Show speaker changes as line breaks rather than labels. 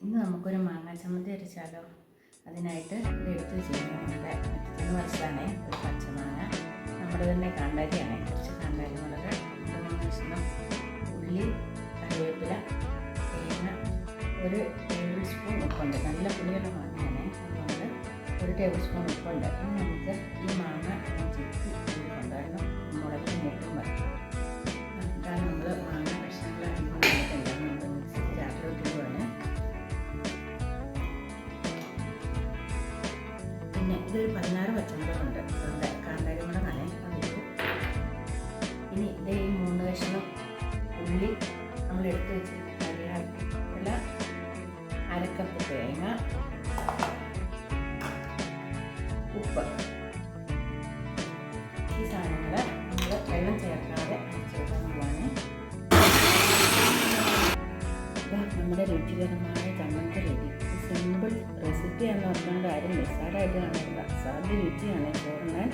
ഇന്ന് നമുക്കൊരു മാങ്ങാ ചമ്മന്തി അരച്ചാലോ. അതിനായിട്ട് ഇത് എടുത്ത് വെച്ചിരിക്കുന്നത് നമ്മുടെ മറ്റൊന്ന് വറുത്തതാണേ, ഒരു പച്ചമാങ്ങ, നമ്മുടെ തന്നെ കാന്താരിയാണേ, കുറച്ച് കാന്താരി മുളക്, 2-3 കഷ്ണം ഉള്ളി, കറിവേപ്പില, തേങ്ങ, 1 ടേബിൾ സ്പൂൺ ഉപ്പുണ്ട്. നല്ല പുളിയുള്ള മാങ്ങയാണേ, അതുകൊണ്ട് 1 ടേബിൾ സ്പൂൺ ഉപ്പുണ്ട്. ഇനി നമുക്ക് ഈ മാങ്ങ ചെത്തി കൊണ്ടുവരണം. മുളക് മൂട്ടും വരണം. ഇതാണ് നമ്മൾ മാങ്ങ കഷ്ണങ്ങളാക്കി കൊണ്ടുവന്നിട്ടുണ്ട്. നമ്മൾ മിക്സി ജാറിലോട്ടിടുവാണ്. പിന്നെ ഇതൊരു 16 പച്ചമുളകുണ്ട്, കാന്താരി മുളകാണേ, അതിട്ടു. ഇനി ഇത് ഈ 3 കഷ്ണം ഉള്ളി നമ്മൾ എടുത്ത് വെച്ചിട്ട് കറിവേപ്പില, 1/2 കപ്പ് തേങ്ങ, ഉപ്പ്, ഈ സാധനങ്ങൾ നമ്മൾ വെള്ളം ചേർക്കാതെ അരച്ചെടുക്കാൻ പോവാണ്. നമ്മുടെ രുചികരമായ ചമ്മന്തി റെഡി. സിമ്പിൾ റെസിപ്പിയാണെന്ന് പറഞ്ഞുകൊണ്ട് ആരും നിസ്സാരമായിട്ട് കാണില്ല. അസാധ്യ രുചിയാണ് ചോറിനാൻ.